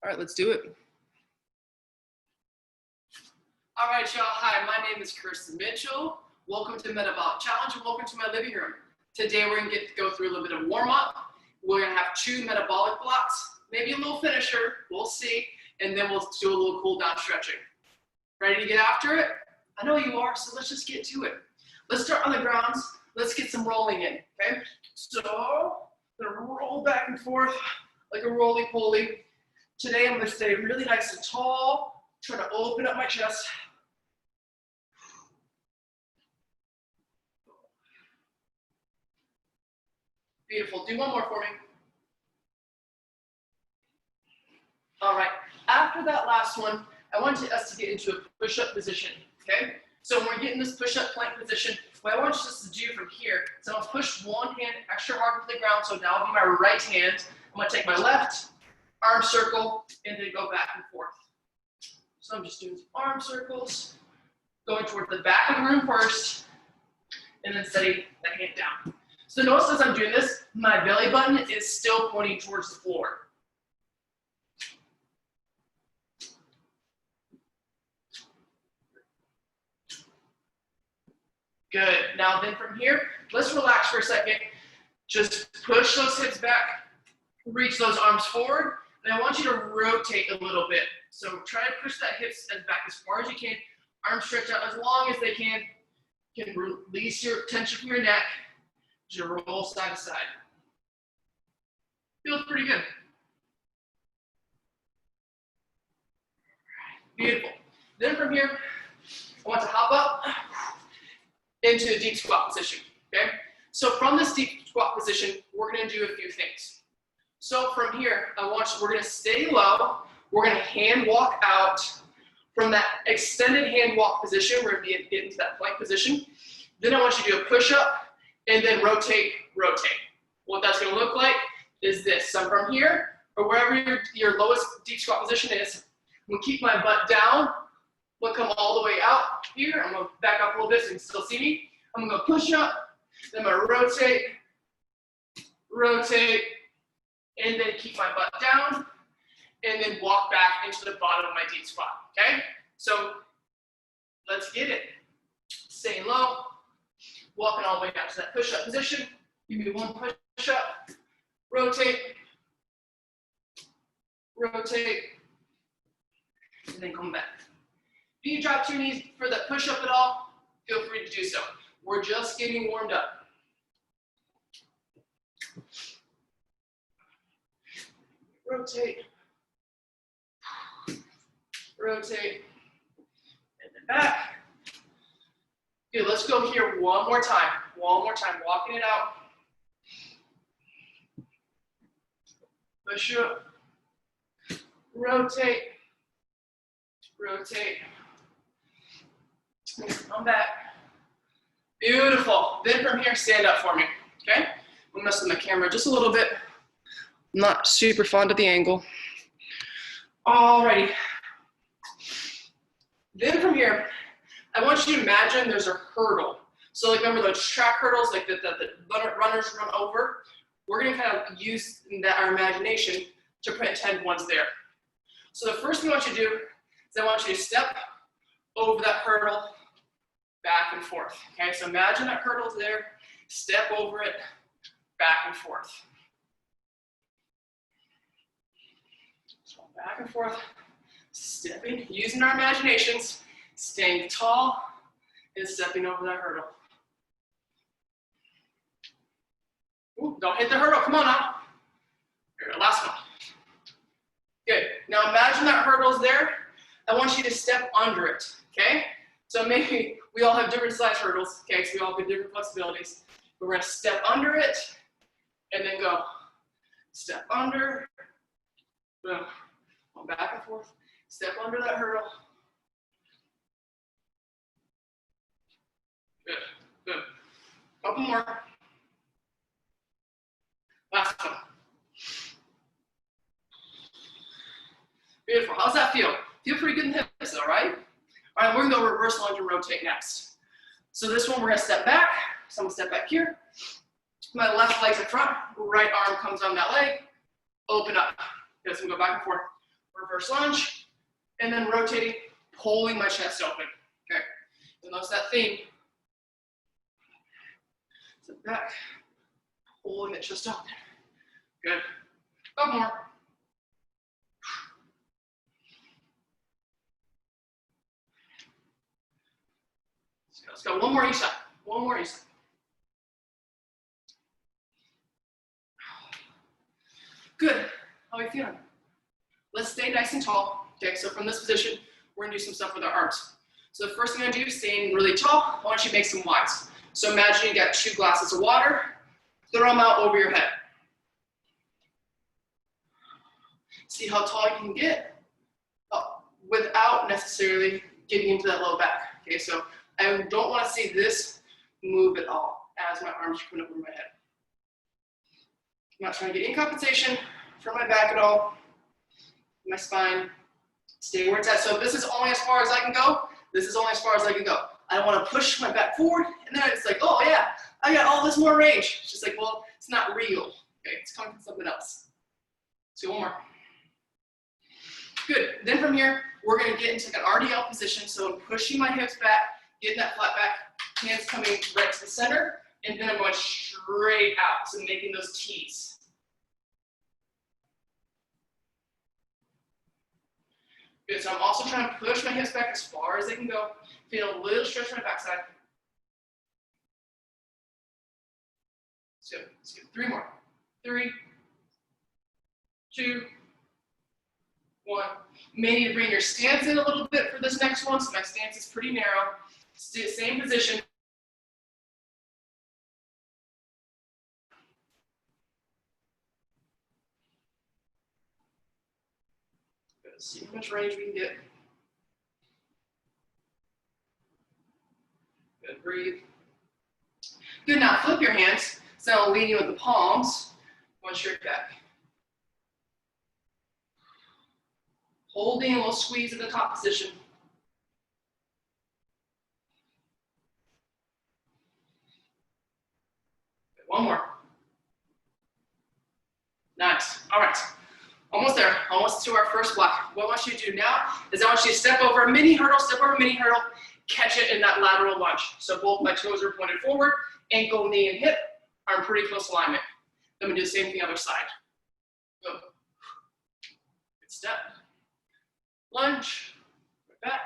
All right, let's do it. All right, y'all. Hi, my name is Kirsten Mitchell. Welcome to Metabolic Challenge and welcome to my living room. Today we're going to go through a little bit of warm-up. We're going to have 2 metabolic blocks, maybe a little finisher, we'll see, and then we'll do a little cool down stretching. Ready to get after it? I know you are, so let's just get to it. Let's start on the grounds. Let's get some rolling in, okay? So I'm going to roll back and forth like a roly-poly. Today I'm going to stay really nice and tall, try to open up my chest. Beautiful. Do one more for me. All right. After that last one, I want us to get into a push-up position, okay? So when we're getting this push-up plank position, what I want us to do from here is I'm going to push one hand extra hard to the ground, so now it'll be my right hand. I'm going to take my left arm circle and then go back and forth. So I'm just doing some arm circles, going toward the back of the room first, and then setting the hand down. So notice as I'm doing this, my belly button is still pointing towards the floor. Good. Now then from here, let's relax for a second. Just push those hips back, reach those arms forward, and I want you to rotate a little bit. So try to push that hips back as far as you can. Arms stretch out as long as they can. You can release your tension from your neck. Just roll side to side. Feels pretty good. Beautiful. Then from here, I want to hop up into a deep squat position, okay? So from this deep squat position, we're gonna do a few things. So from here, we're gonna stay low, we're gonna hand walk out. From that extended hand walk position, we're gonna get into that plank position. Then I want you to do a push up, and then rotate, rotate. What that's gonna look like is this. So from here, or wherever your lowest deep squat position is, I'm gonna keep my butt down. I'm gonna come all the way out here. I'm gonna back up a little bit so you can still see me. I'm gonna push up, then I'm gonna rotate, rotate, and then keep my butt down, and then walk back into the bottom of my deep squat, okay? So let's get it. Staying low, walking all the way down to that push-up position. Give me one push-up, rotate, rotate, and then come back. If you drop to your knees for that push-up at all, feel free to do so. We're just getting warmed up. Rotate, rotate, and then back. Good, let's go here one more time, walking it out. Push up, rotate, rotate, and come back. Beautiful. Then from here, stand up for me, okay? I'm gonna mess with my camera just a little bit. I'm not super fond of the angle. Alrighty. Then from here, I want you to imagine there's a hurdle. So like remember those track hurdles like the runners run over? We're gonna kind of use our imagination to pretend one's there. So the first thing I want you to do is I want you to step over that hurdle back and forth. Okay, so imagine that hurdle's there, step over it, back and forth. So back and forth, stepping, using our imaginations, staying tall and stepping over that hurdle. Ooh, don't hit the hurdle, come on now. Here, last one. Good, now imagine that hurdle's there. I want you to step under it, okay? So maybe we all have different size hurdles, okay? So we all have different flexibilities. We're gonna step under it and then go. Step under, boom. Go back and forth, step under that hurdle. Good, good. Couple more. Last one. Beautiful. How's that feel? Feel pretty good in the hips, all right? All right, we're gonna go reverse lunge and rotate next. So this one, we're gonna step back. So I'm gonna step back here. My left leg's in front, right arm comes on that leg. Open up. Just gonna go back and forth. reverse lunge, and then rotating, pulling my chest open, okay? And notice that theme. Step back, pulling the chest open. Good. Couple more. Let's go. One more each side. One more each side. Good. How are we feeling? Let's stay nice and tall. Okay, so from this position, we're gonna do some stuff with our arms. So the first thing I'm gonna do is staying really tall. I want you to make some Ys. So imagine you got 2 glasses of water, throw them out over your head. See how tall you can get without necessarily getting into that low back. Okay, so I don't want to see this move at all as my arms are coming up over my head. I'm not trying to get any compensation from my back at all. My spine, stay where it's at. So if this is only as far as I can go, this is only as far as I can go. I don't want to push my back forward, and then it's like, oh yeah, I got all this more range. It's just like, well, it's not real. Okay, it's coming from something else. Let's do one more. Good. Then from here, we're going to get into like an RDL position. So I'm pushing my hips back, getting that flat back, hands coming right to the center, and then I'm going straight out. So making those T's. Good. So I'm also trying to push my hips back as far as they can go. Feel a little stretch on my backside. So let's do 3 more. 3, 2, 1. Maybe bring your stance in a little bit for this next one. So my stance is pretty narrow. Same position. Good. See how much range we can get. Good. Breathe. Good. Now flip your hands. So I'll lean you with the palms. One straight back. Holding a little squeeze in the top position. Good. One more. Nice. All right. Almost there. Almost to our first block. What I want you to do now is I want you to step over a mini hurdle, catch it in that lateral lunge. So both my toes are pointed forward, ankle, knee, and hip are in pretty close alignment. Then we do the same thing other side. Go. Good step. Lunge. Right back.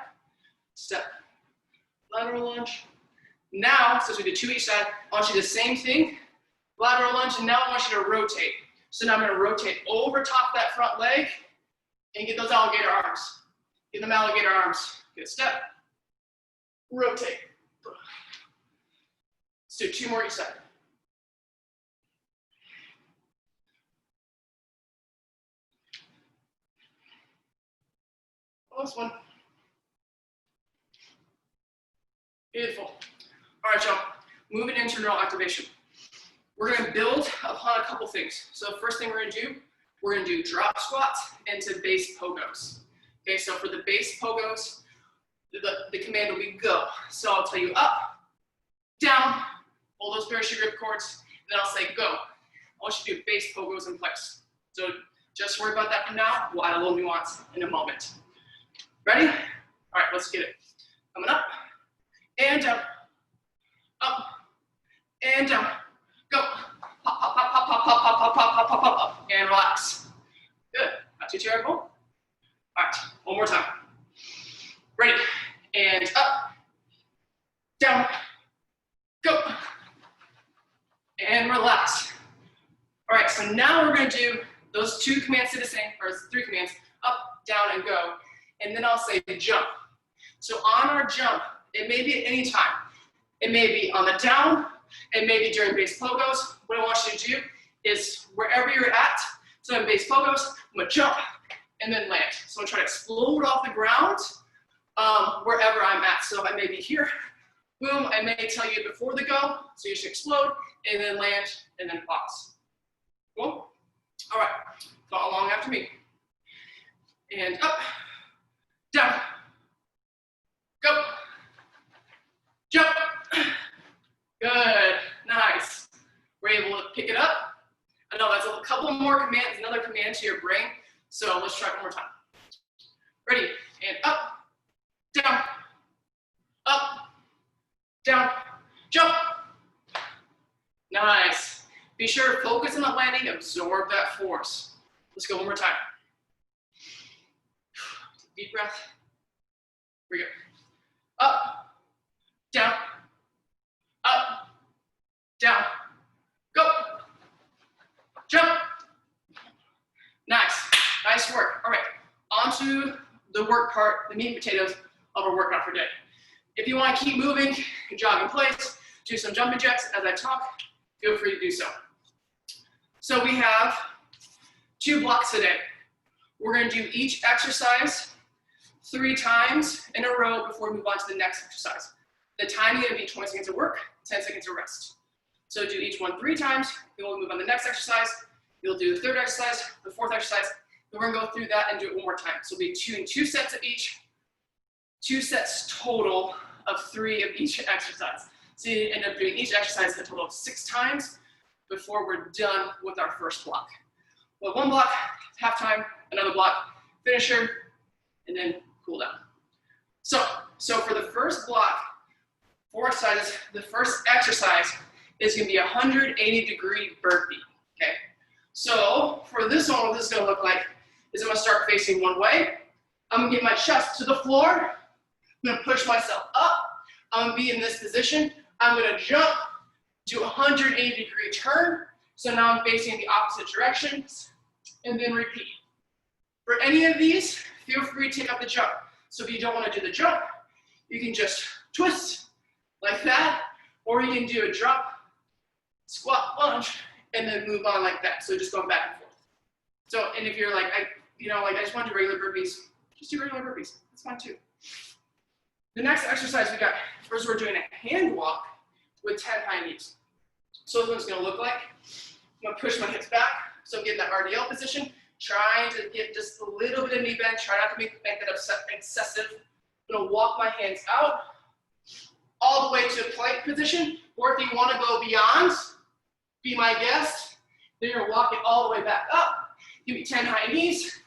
Step. Lateral lunge. Now, since we did 2 each side, I want you to do the same thing. Lateral lunge, and now I want you to rotate. So now I'm going to rotate over top that front leg and get those alligator arms. Get them alligator arms. Good step. Rotate. Let's do 2 more each side. Last one. Beautiful. All right, y'all. Moving into neural activation. We're going to build upon a couple things. So the first thing we're going to do, we're going to do drop squats into base pogos. Okay, so for the base pogos, the command will be go. So I'll tell you up, down, hold those parachute grip cords, then I'll say go. I want you to do base pogos in place. So just worry about that for now. We'll add a little nuance in a moment. Ready? All right, let's get it. Coming up, and down, up, and down. Go. Pop, pop, pop, pop, pop, pop, pop, pop, pop, pop, pop, pop, and relax. Good. Not too terrible. All right, one more time. Ready, and up, down, go, and relax. All right, so now we're going to do those 2 commands to the same, or 3 commands, up, down, and go. And then I'll say jump. So on our jump, it may be at any time. It may be on the down, it may be during base pogos. What I want you to do is wherever you're at, so in base pogos, I'm gonna jump and then land. So I'm gonna try to explode off the ground wherever I'm at. So I may be here, boom, I may tell you before the go, so you should explode, and then land, and then pause. Cool? All right, follow along after me. And up, down, go, jump. Good, nice. We're able to pick it up. I know that's a couple more commands, another command to your brain. So let's try it one more time. Ready, and up, down, up, down, jump. Nice. Be sure to focus on the landing, absorb that force. Let's go one more time. Deep breath. Here we go. Up, down, up, down, go, jump. Nice, nice work. All right, on to the work part, the meat and potatoes of our workout for today. If you want to keep moving, jog in place, do some jumping jacks as I talk, feel free to do so. So we have 2 blocks today. We're going to do each exercise 3 times in a row before we move on to the next exercise. The time is going to be 20 seconds of work, 10 seconds of rest. So do each one 3 times, then we'll move on to the next exercise. You'll do the 3rd exercise, the 4th exercise, then we're going to go through that and do it one more time. So it'll be 2 and 2 sets of each, 2 sets total of 3 of each exercise. So you end up doing each exercise a total of 6 times before we're done with our first block. Well, 1 block, half time, another block, finisher, and then cool down. So for the first block, 4 exercises, the first exercise is going to be a 180-degree burpee, okay? So for this one, what this is going to look like is I'm going to start facing one way. I'm going to get my chest to the floor. I'm going to push myself up. I'm going to be in this position. I'm going to jump, do a 180-degree turn. So now I'm facing the opposite directions, and then repeat. For any of these, feel free to take up the jump. So if you don't want to do the jump, you can just twist like that, or you can do a drop, squat, lunge, and then move on like that. So just going back and forth. So, and if you're like, I just want to do regular burpees, just do regular burpees. That's fine too. The next exercise we got, first we're doing a hand walk with 10 high knees. So this one's gonna look like, I'm gonna push my hips back, so get that RDL position, trying to get just a little bit of knee bend, try not to make that excessive. I'm gonna walk my hands out, all the way to a plank position, or if you wanna go beyond, be my guest, then you're gonna walk it all the way back up, give me 10 high knees,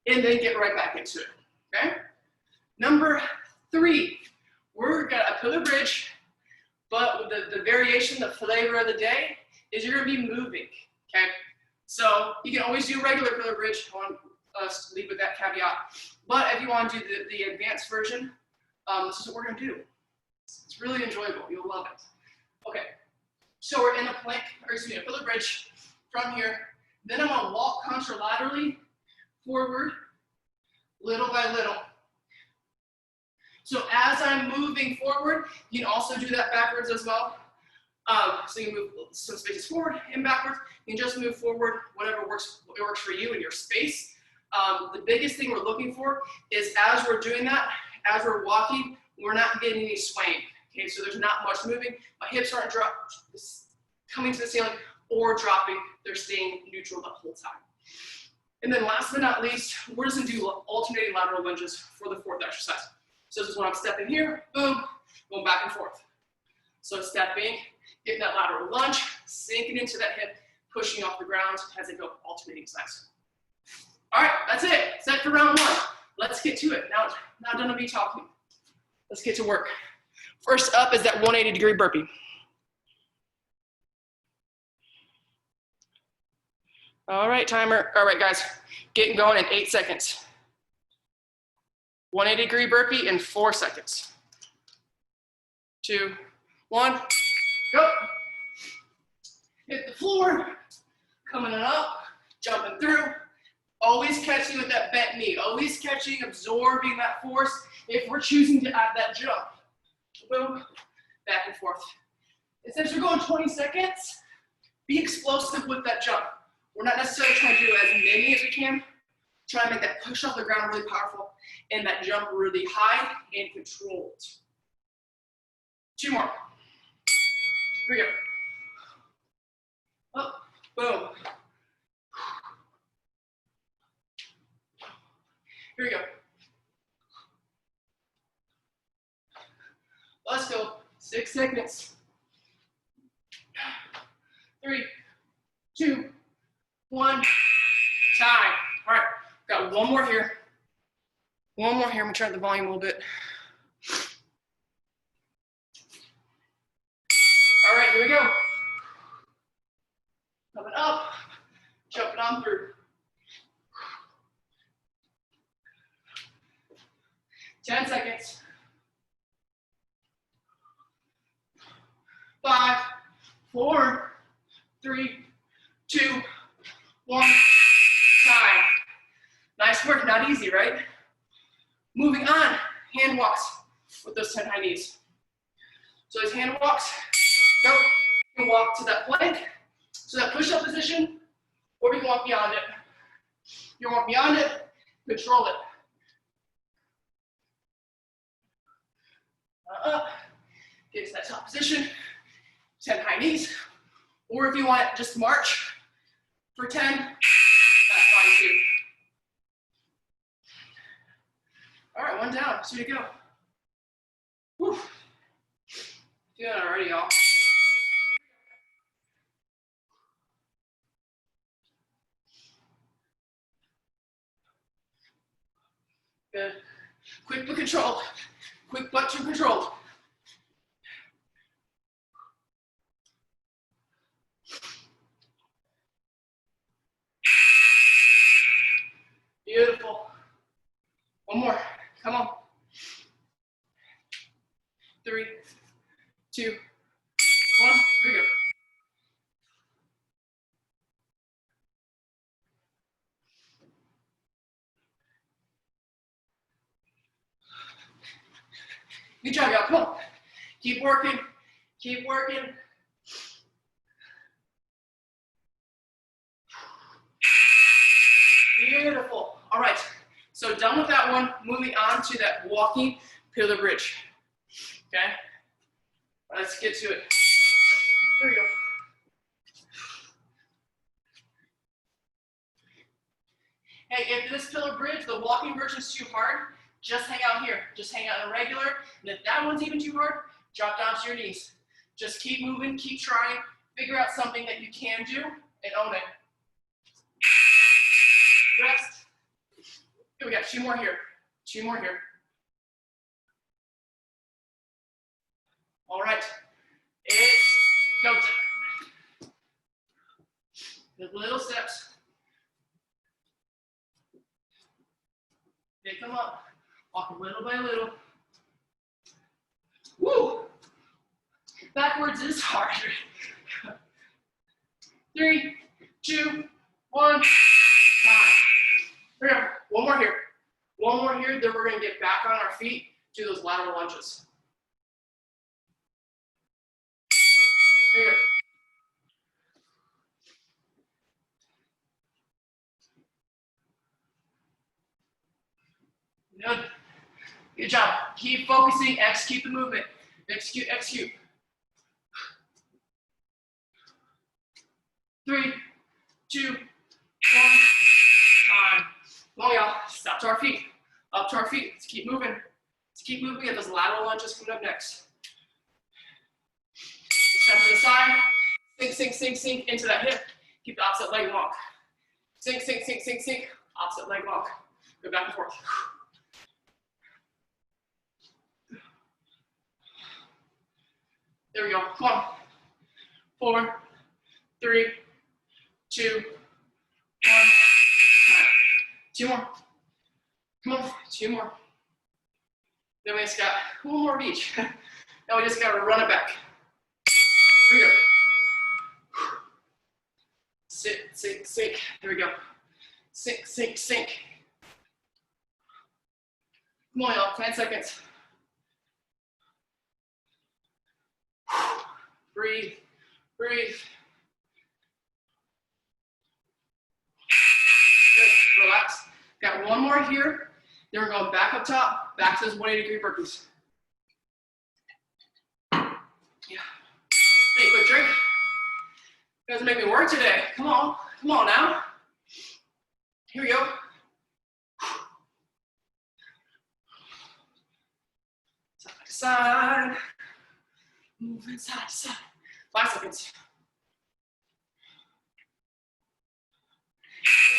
and then get right back into it, okay? Number 3, we're gonna a pillar bridge, but the variation, the flavor of the day is you're gonna be moving, okay? So you can always do regular pillar bridge, I want to leave with that caveat, but if you want to do the advanced version, this is what we're gonna do. It's really enjoyable, you'll love it. Okay, so we're in a plank, or excuse me, a pillar bridge from here, then I'm gonna walk contralaterally forward, little by little. So as I'm moving forward, you can also do that backwards as well. So you move some spaces forward and backwards. You can just move forward, whatever works for you in your space. The biggest thing we're looking for is as we're doing that, as we're walking, we're not getting any swaying. Okay, so there's not much moving. My hips aren't coming to the ceiling or dropping. They're staying neutral the whole time. And then last but not least, we're just gonna do alternating lateral lunges for the 4th exercise. So this is when I'm stepping here, boom, going back and forth. So stepping, getting that lateral lunge, sinking into that hip, pushing off the ground as I go alternating sides. All right, that's it. Set for round 1. Let's get to it. Now done with me talking. Let's get to work. First up is that 180-degree burpee. All right, timer. All right, guys, getting going in 8 seconds. 180-degree burpee in 4 seconds. 2, 1, go. Hit the floor, coming up, jumping through. Always catching with that bent knee. Always catching, absorbing that force if we're choosing to add that jump. Boom, back and forth. And since we're going 20 seconds, be explosive with that jump. We're not necessarily trying to do as many as we can. Try to make that push off the ground really powerful and that jump really high and controlled. 2 more. Here we go. Up, boom. Here we go. Let's go. 6 seconds. 3, 2, 1. Time. All right. Got one more here. One more here, I'm gonna turn up the volume a little bit. All right, here we go. Coming up, jumping on through. 10 seconds. 5, 4, 3, 2, 1, time. Nice work, not easy, right? Moving on, hand walks with those 10 high knees. So as hand walks, go. You can walk to that plank, so that push-up position, or you can walk beyond it. You walk beyond it, control it. Up, get to that top position, 10 high knees, or if you want just march for 10, that's fine too. All right, one down, 2 to go. Whew. Feeling it already, y'all. Good. Quick but controlled. Quick but controlled. Beautiful. One more. Come on. 3, 2, 1. Here we go. Good job, y'all. Come on. Keep working. Keep working. Beautiful. All right. So done with that one. Moving on to that walking pillar bridge. Okay. Let's get to it. There we go. Hey, if this pillar bridge, the walking version is too hard, just hang out here. Just hang out in a regular. And if that one's even too hard, drop down to your knees. Just keep moving, keep trying. Figure out something that you can do and own it. Rest. Here we got 2 more here. 2 more here. All right. It's go time. The little steps. Pick them up. Walk little by little. Woo! Backwards is hard. 3, 2, 1. Time. Here we go. One more here. One more here, then we're going to get back on our feet, do those lateral lunges. Here we go. Good. Good job. Keep focusing, execute the movement. Execute, execute. 3, 2, 1. Time. Come on, y'all. Stop to our feet. Up to our feet. Let's keep moving. Let's keep moving. Get those lateral lunges coming up next. Step to the side. Sink, sink, sink, sink into that hip. Keep the opposite leg long. Sink, sink, sink, sink, sink. Opposite leg long. Go back and forth. There we go. Come on. 4, 3, 2, 1. 2 more. Come on. 2 more. Then we just got 1 more of each. Now we just got to run it back. Here we go. Sit, sink, sink. Here we go. Sink, sink, sink. Come on, y'all. 10 seconds. Breathe, breathe. Good. Relax. Got 1 more here. Then we're going back up top, back to those 180-degree burpees. Yeah. Take a quick drink. You guys are making me work today. Come on now. Here we go. Side to side. Moving side to side. 5 seconds.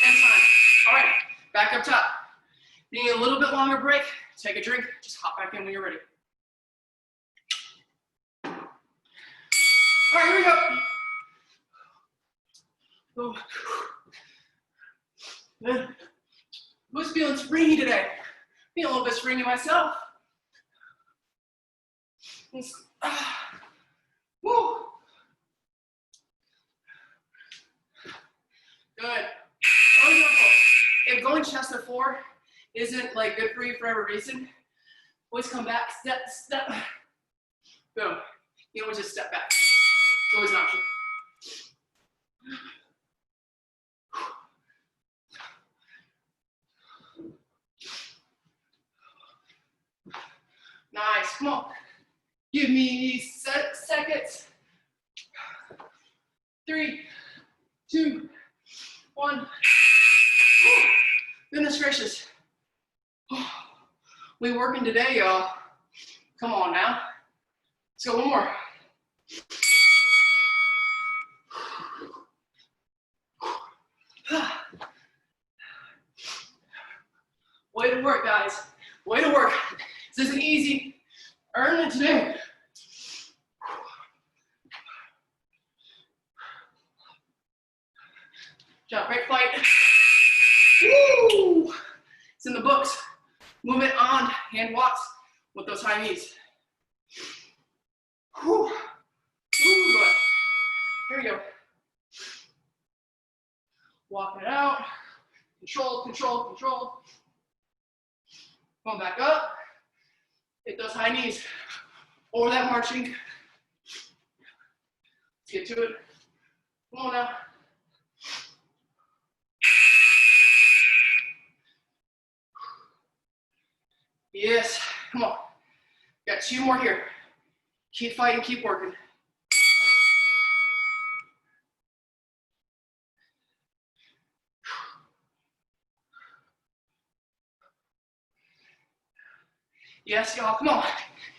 And time. All right, back up top. You need a little bit longer break, take a drink, just hop back in when you're ready. All right, here we go. Good. Who's feeling springy today? Feeling a little bit springy myself. Woo. Good. If going chest to floor isn't like good for you for every reason, always come back, step, step. Boom. You always just step back. It's always an option. Nice. Come on. Give me seconds. 3, 2, 1. Goodness gracious. We working today, y'all. Come on now. Let's go one more. Way to work, guys. Way to work. This isn't easy. Earn it today. Jump, break, fight. Woo! It's in the books. Movement on, hand walks with those high knees. Whew. Ooh, good. Here we go. Walk it out. Control, control, control. Come back up. Hit those high knees. Over that marching. Let's get to it. Come on now. Yes, come on. Got 2 more here. Keep fighting, keep working. Yes, y'all, come on.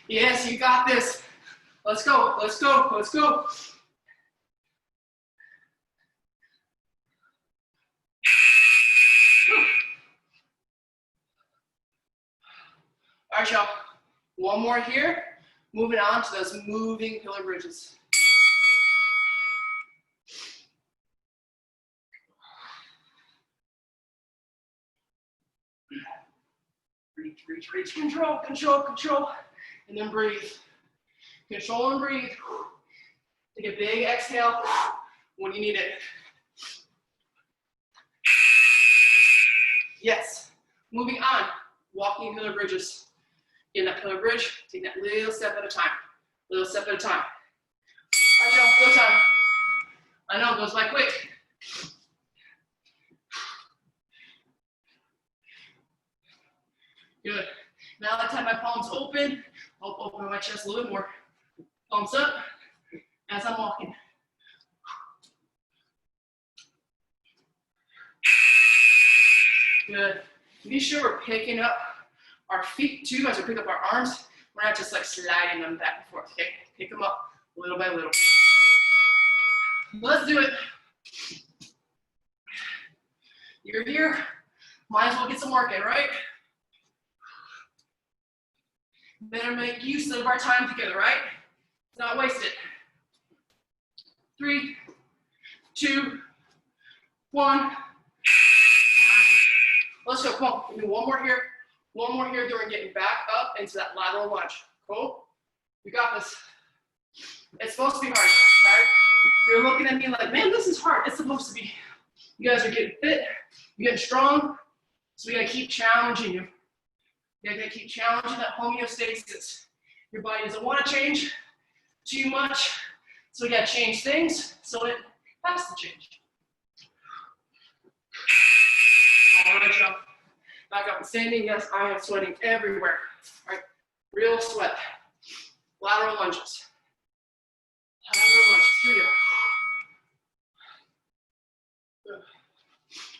Yes, you got this. Let's go, let's go, let's go. All right, y'all. One more here. Moving on to those moving pillar bridges. Reach, reach, reach, control, control, control. And then breathe. Control and breathe. Take a big exhale when you need it. Yes. Moving on. Walking pillar bridges. In that pillar bridge, take that little step at a time. Little step at a time. All right, y'all, go time. I know it goes by quick. Good. Now that I have my palms open, I'll open my chest a little bit more. Palms up as I'm walking. Good. Be sure we're picking up our feet too as we pick up our arms. We're not just like sliding them back and forth, okay? Pick them up little by little. Let's do it. You're here, might as well get some work in, right? Better make use of our time together, right? Not waste it. 3, 2, 1. Let's go, come on, we'll do one more here. One more here, then we're getting back up into that lateral lunge. Cool? You got this. It's supposed to be hard, right? You're looking at me like, man, this is hard. It's supposed to be. You guys are getting fit, you're getting strong, so we gotta keep challenging you. You gotta keep challenging that homeostasis. Your body doesn't want to change too much, so we gotta change things so it has to change. All right, y'all. Back up and standing. Yes, I am sweating everywhere. All right, real sweat. Lateral lunges. Lateral lunges. Here we go.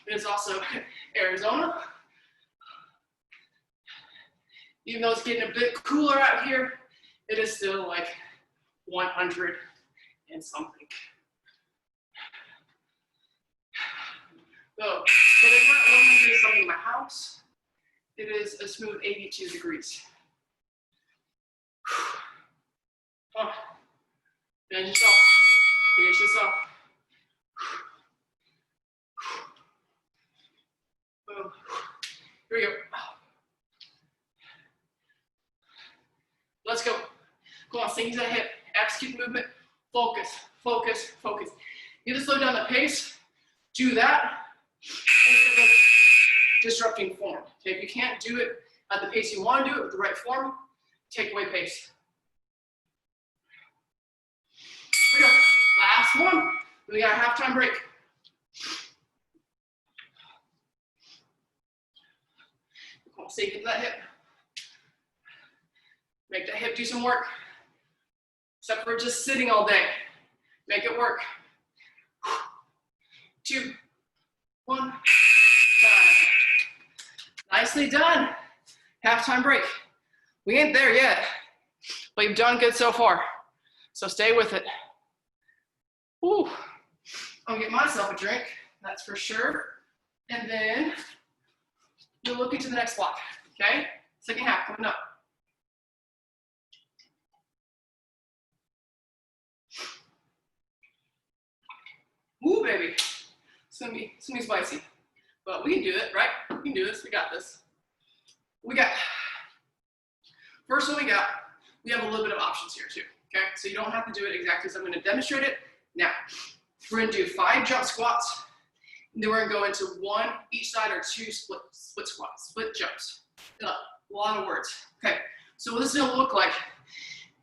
It's also Arizona. Even though it's getting a bit cooler out here, it is still like 100 and something. So, but it's not 100 something in my house. It is a smooth 82 degrees. Come on. Finish this off. Finish this off. Boom. Here we go. Let's go. Come on, sink to the hip. Execute the movement. Focus, focus, focus. You have to slow down the pace. Do that instead of disrupting form. Okay, if you can't do it at the pace you want to do it with the right form, take away pace. Here we go. Last one. Then we got a halftime break. Come on, sink into that hip. Make that hip do some work. Except for just sitting all day. Make it work. 2, 1, done. Nicely done. Halftime break. We ain't there yet, but you've done good so far. So stay with it. Ooh. I'm gonna get myself a drink, that's for sure. And then you'll look into the next block, okay? Second half coming up. Ooh, baby. It's gonna be spicy. But we can do it, right? We can do this, we got this. First one we have a little bit of options here too, okay? So you don't have to do it exactly, so I'm gonna demonstrate it now. We're gonna do 5 jump squats, and then we're gonna go into 1 each side or 2 split squats, split jumps. A lot of words, okay? So what this is gonna look like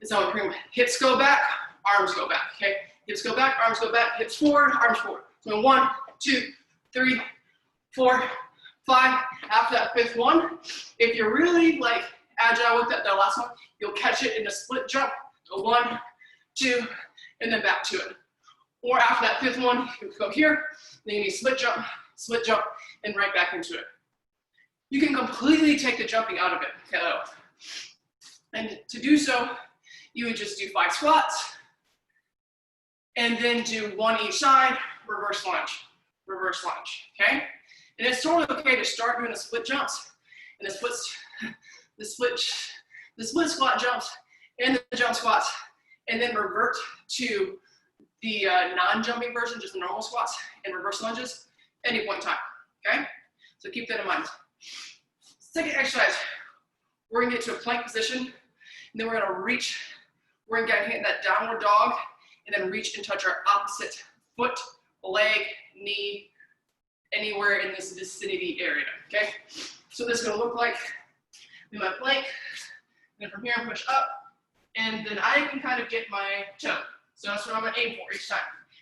is how we bring hips go back, arms go back, okay? Hips go back, arms go back, hips forward, arms forward. So 1, 2, 3, 4, 5. After that 5th one, if you're really like agile with that last one, you'll catch it in a split jump. So 1, 2, and then back to it. Or after that 5th one, you go here, then you need split jump, and right back into it. You can completely take the jumping out of it. Okay? And to do so, you would just do 5 squats, and then do 1 each side, reverse lunge, okay? And it's totally okay to start doing the split jumps and the split squat jumps and the jump squats, and then revert to the non-jumping version, just the normal squats and reverse lunges, any point in time, okay? So keep that in mind. Second exercise, we're gonna get to a plank position, and then we're gonna reach, we're gonna get hit that downward dog, and then reach and touch our opposite foot, leg, knee, anywhere in this vicinity area, okay? So this is gonna look like in my plank, and then from here I push up, and then I can kind of get my toe. So that's what I'm gonna aim for each time,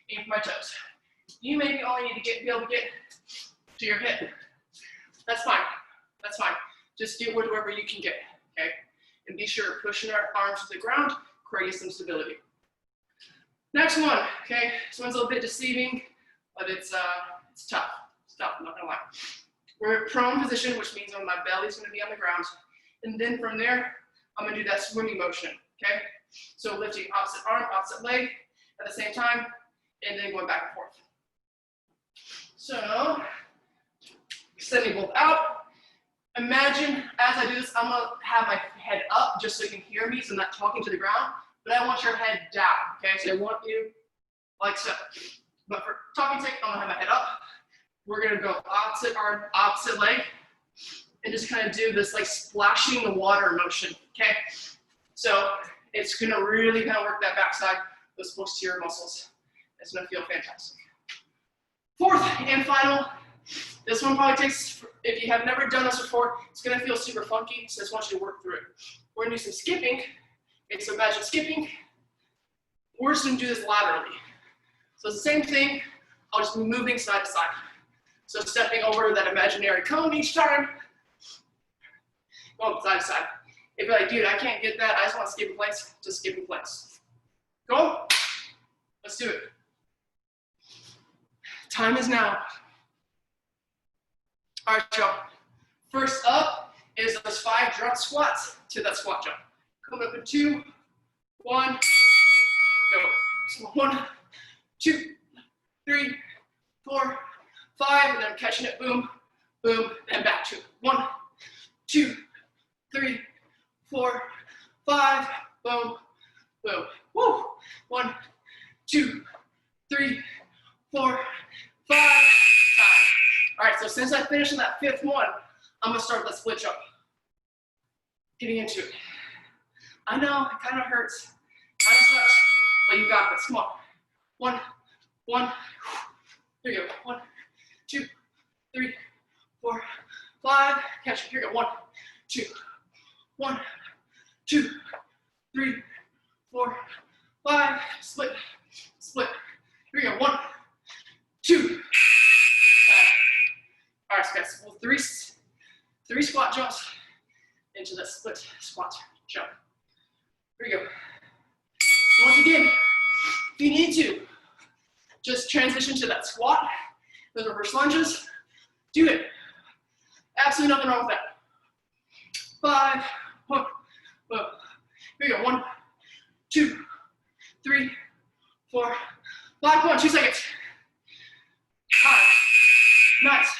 aim for my toes. You maybe only need to be able to get to your hip. That's fine, that's fine. Just get wherever you can get, okay? And be sure pushing our arms to the ground, create some stability. Next one, okay? This one's a little bit deceiving, but it's tough. It's tough, I'm not gonna lie. We're in prone position, which means my belly's gonna be on the ground. And then from there, I'm gonna do that swimming motion, okay? So lifting opposite arm, opposite leg at the same time, and then going back and forth. So, extending both out. Imagine, as I do this, I'm gonna have my head up just so you can hear me, so I'm not talking to the ground, but I want your head down, okay? So I want you like so. But for talking sake, I'm gonna have my head up. We're gonna go opposite arm, opposite leg, and just kind of do this like splashing the water motion, okay? So it's gonna really kind of work that backside, those posterior muscles. It's gonna feel fantastic. Fourth and final, this one probably takes, if you have never done this before, it's gonna feel super funky, so I just want you to work through it. We're gonna do some skipping. Okay, so imagine skipping. We're just gonna do this laterally. So it's the same thing, I'll just be moving side to side. So stepping over that imaginary cone each time, going side to side. If you're like, dude, I can't get that, I just want to skip in place, just skip in place. Go, let's do it. Time is now. All right, y'all. First up is those 5 jump squats to that squat jump. Coming up in 2, 1, go. So 1, 2, 3, 4, 5, and then I'm catching it, boom, boom, and back to it. 1, 2, 3, 4, 5. Boom, boom. Woo. 1, 2, 3, 4, 5. Time. All right, so since I finished on that 5th one, I'm gonna start that split jump. Getting into it. I know, it kind of hurts, kind of sucks, but you got this. Come on. 1, 1. Here you go. 1, 2, 3, 4, 5. Catch it. Here you go. 1, 2, 1, 2, 3, 4, 5. Split, split. Here we go. 1, 2. All right, guys. Well, three squat jumps into the split squat jump. Here we go. Once again, if you need to, just transition to that squat, those reverse lunges. Do it. Absolutely nothing wrong with that. 5. Whoa, whoa. Here we go. 1, 2, 3, 4, 5. Come on, 2 seconds. 5. Nice.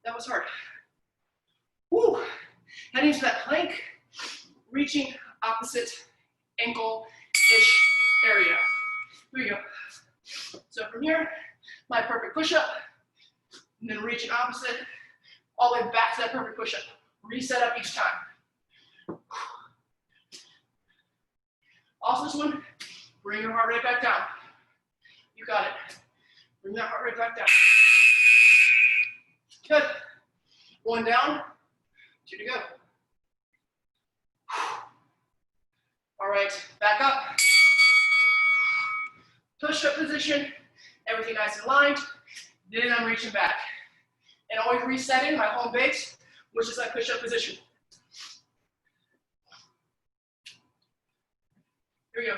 That was hard. Woo. Heading to that plank, reaching opposite ankle-ish area. Here we go. So from here, my perfect push-up, and then reaching opposite, all the way back to that perfect push-up. Reset up each time. Also this one, bring your heart rate back down. You got it. Bring that heart rate back down. Good. 1 down, 2 to go. All right, back up. Push-up position, everything nice and aligned. Then I'm reaching back. And always resetting my home base, which is my push-up position. Here we go.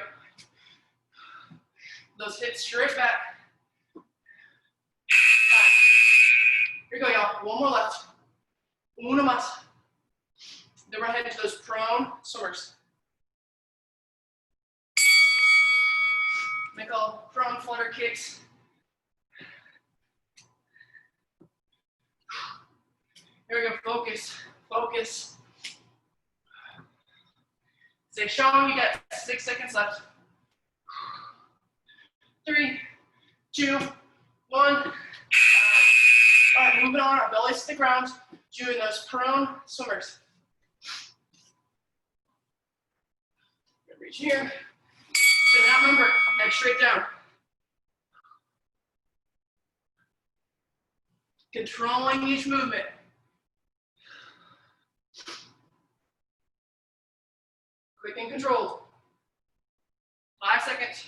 Those hips straight back. 5. Here we go, y'all. 1 more left. Una más. Then we're heading to those prone swimmers. Make all prone flutter kicks. Here we go, focus, focus. Stay strong, you got 6 seconds left. 3, 2, 1. All right, moving on, our bellies to the ground, doing those prone swimmers. Reach here. So now remember, head straight down. Controlling each movement. Quick and controlled. 5 seconds.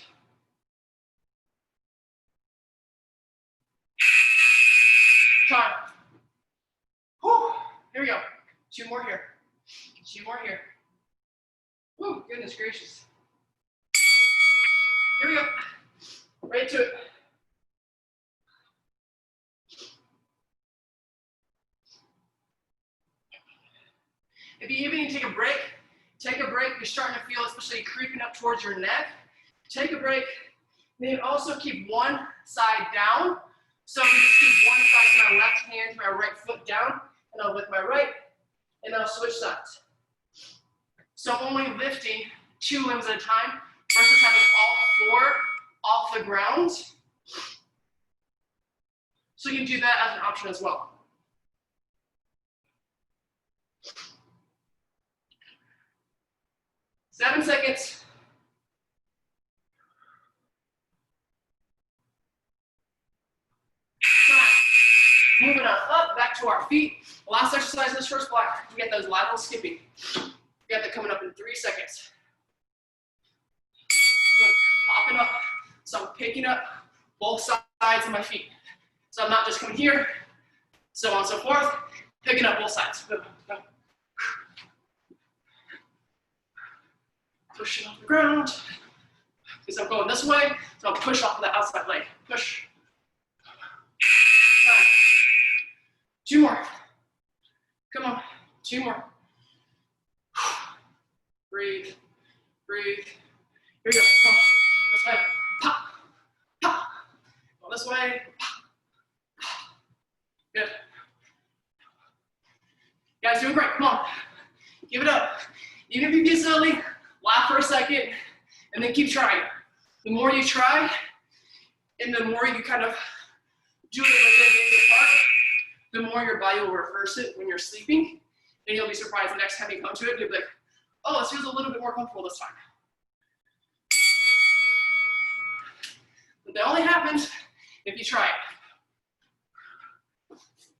Time. Whew. Here we go. 2 more here. 2 more here. Whew, goodness gracious. Here we go. Right to it. If you even need to take a break, take a break. You're starting to feel especially creeping up towards your neck. Take a break. Then also keep one side down. So I'm going to just keep one side to my left hand, my right foot down, and I'll lift my right, and I'll switch sides. So I'm only lifting 2 limbs at a time versus having all 4 off the ground. So you can do that as an option as well. Seven seconds. Moving on up, back to our feet. Last exercise in this first block, we get those lateral skipping. We got that coming up in 3 seconds. Popping up, so I'm picking up both sides of my feet. So I'm not just coming here, so on and so forth, picking up both sides. Pushing off the ground, because I'm going this way, so I'll push off of the outside leg. Push. 2 more. Come on, 2 more. Breathe, breathe. Here we go. Come on. This way. Pop, pop. Go this way. Pop, pop. Good. You guys doing great, come on. Give it up. Even if you get silly, laugh for a second, and then keep trying. The more you try, and the more you kind of do it within the part, the more your body will rehearse it when you're sleeping, and you'll be surprised the next time you come to it, you'll be like, oh, this feels a little bit more comfortable this time. But that only happens if you try it.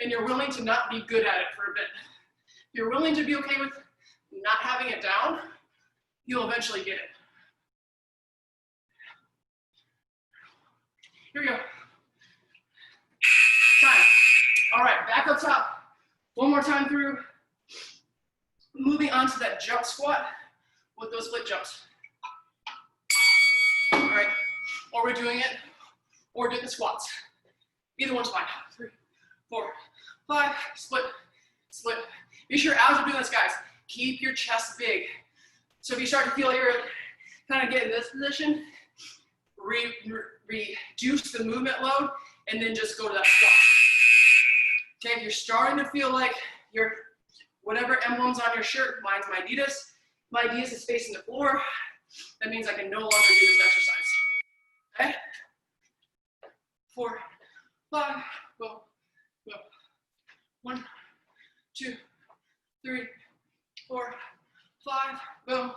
And you're willing to not be good at it for a bit. If you're willing to be okay with not having it down, you'll eventually get it. Here we go. Time. All right, back up top. One more time through. Moving on to that jump squat with those split jumps. All right, or we're doing it, or do the squats. Either one's fine. 3, 4, 5, split, split. Be sure as you're doing this, guys, keep your chest big. So if you start to feel you're kind of getting this position, reduce the movement load, and then just go to that squat. Okay, if you're starting to feel like your whatever emblem's on your shirt, mine's my Adidas is facing the floor, that means I can no longer do this exercise. Okay? 4, 5, go, go. 1, 2, 3, 4, 5, boom,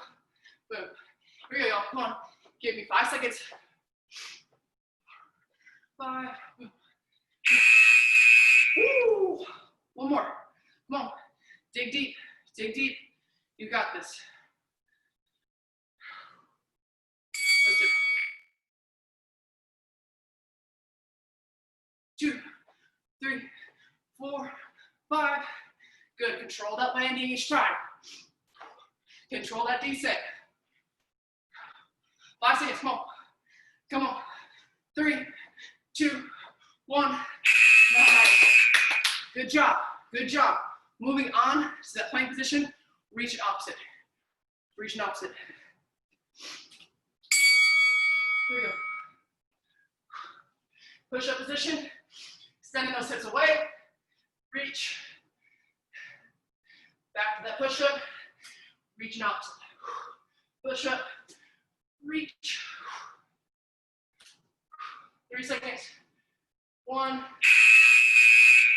boom. Here we go, come on. Give me 5 seconds. 5, boom. Woo! One more, come on. Dig deep, dig deep. You got this. Let's do it. 2, 3, 4, 5. Good, control that landing each time. Control that descent. 5 seconds, come on. Come on. 3, 2, 1. Nice. Good job, good job. Moving on to that plank position, reach an opposite. Reach an opposite. Here we go. Push up position, extending those hips away, reach. Back to that push up, reach an opposite. Push up, reach. 3 seconds. 1.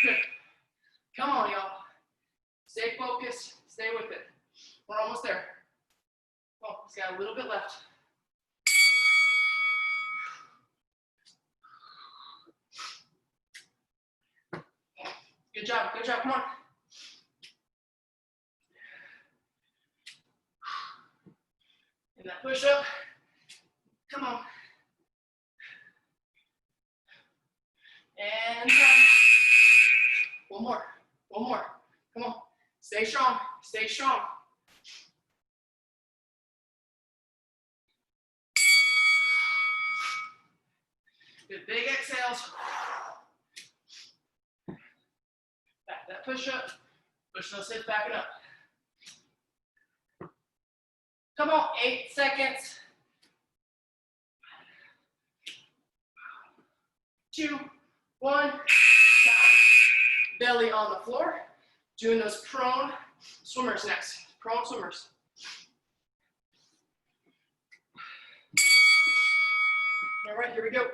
Good. Come on, y'all. Stay focused, stay with it. We're almost there. Oh, it's got a little bit left. Good job, come on. And that push up, come on. And time. One more, come on. Stay strong, stay strong. Good, big exhales. Back that push up, push those hips back it up. Come on, 8 seconds. 2, 1, time. Belly on the floor. Doing those prone swimmers next. Prone swimmers. All right, here we go.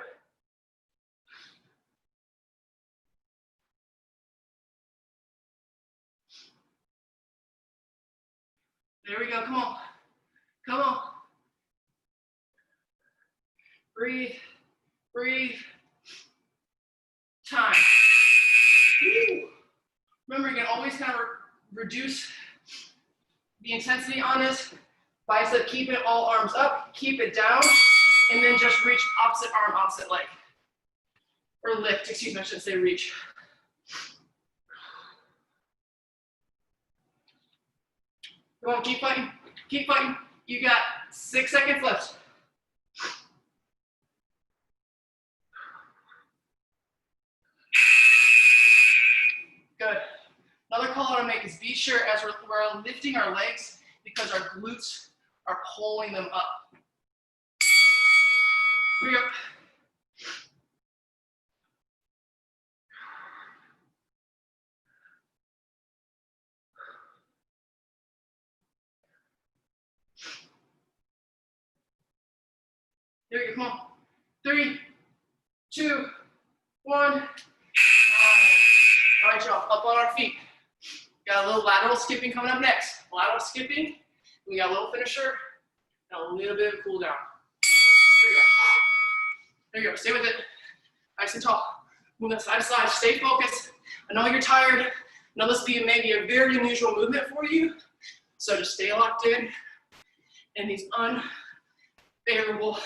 There we go, come on. Come on. Breathe, breathe. Time. Woo. Remember, you can always kind of reduce the intensity on this by keeping all arms up, keep it down, and then just reach opposite arm, opposite leg. Or lift, excuse me, I should say reach. Come on, keep fighting, keep fighting. You got 6 seconds left. Good. Another call I want to make is be sure as we're lifting our legs because our glutes are pulling them up. Here we go. There we go, come on. 3, 2, 1. All right, y'all, up on our feet. Got a little lateral skipping coming up next. Lateral skipping, we got a little finisher, and a little bit of cool down. There you go. There you go, stay with it. Nice and tall. Move that side to side, stay focused. I know you're tired. I know this will be maybe a very unusual movement for you. So just stay locked in these unfavorable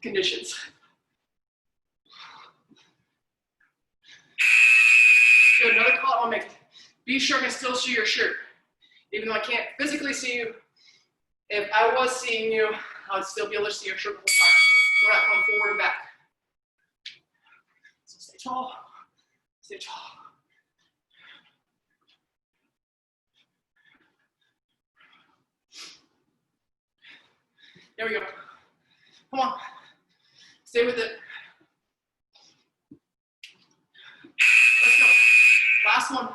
conditions. Good, another call I'll make. Be sure I can still see your shirt. Even though I can't physically see you, if I was seeing you, I would still be able to see your shirt the whole time. We're not going forward and back. So stay tall, stay tall. There we go. Come on. Stay with it. Let's go. Last one.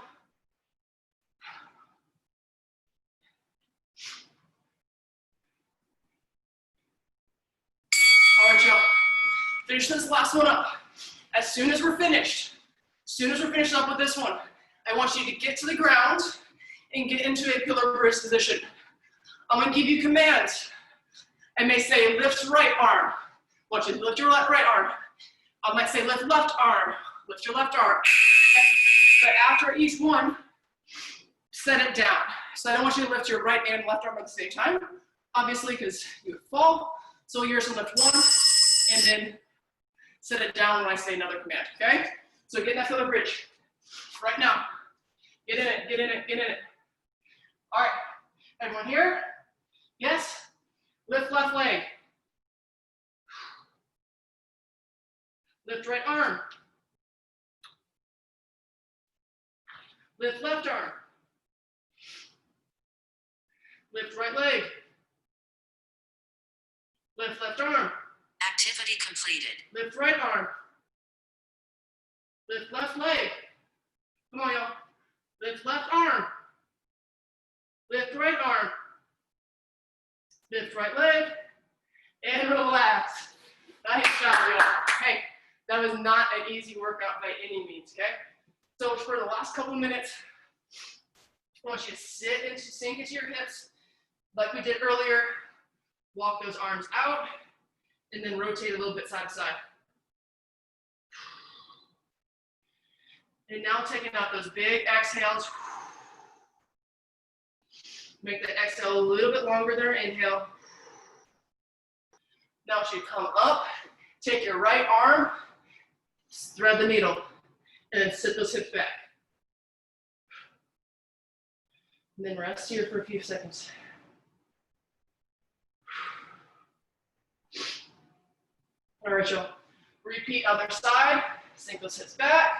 All right, y'all. Finish this last one up. As soon as we're finished up with this one, I want you to get to the ground and get into a pillar bridge position. I'm gonna give you commands. I may say lift right arm. I want you to lift your right arm. I might say lift left arm. Lift your left arm. Okay? But after each one, set it down. So I don't want you to lift your right and left arm at the same time, obviously, because you would fall. So you're just gonna lift one and then set it down when I say another command, okay? So get in that pillar bridge right now. Get in it, get in it, get in it. All right, everyone here? Yes? Lift left leg. Lift right arm. Lift left arm. Lift right leg. Lift left arm. Activity completed. Lift right arm. Lift left leg. Come on, y'all. Lift left arm. Lift right arm. Lift right leg. And relax. Nice job, y'all. Hey, that was not an easy workout by any means, okay? So for the last couple minutes, I want you to sink into your hips like we did earlier. Walk those arms out and then rotate a little bit side to side. And now taking out those big exhales. Make the exhale a little bit longer there, inhale. Now as you come up, take your right arm, thread the needle, and then sit those hips back. And then rest here for a few seconds. All right, y'all. Repeat other side, sink those hips back,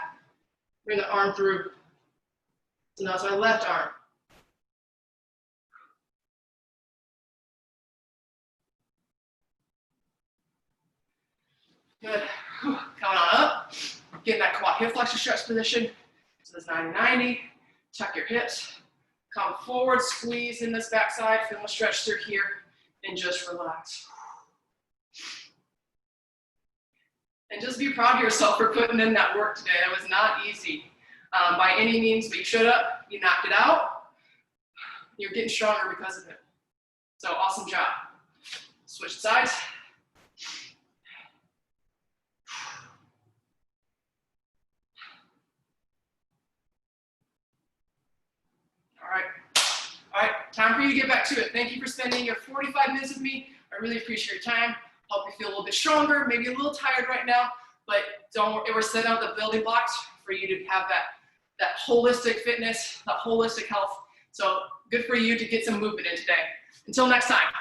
bring the arm through. So now it's our left arm. Good. Coming on up. Get in that quad hip flexor stretch position. So it's 90-90. Tuck your hips. Come forward, squeeze in this backside. Feel a stretch through here, and just relax. And just be proud of yourself for putting in that work today. It was not easy by any means, but you showed up. You knocked it out. You're getting stronger because of it. So awesome job. Switch sides. All right, time for you to get back to it. Thank you for spending your 45 minutes with me. I really appreciate your time. Help you feel a little bit stronger, maybe a little tired right now, but don't worry, we're setting out the building blocks for you to have that holistic fitness, that holistic health. So good for you to get some movement in today. Until next time.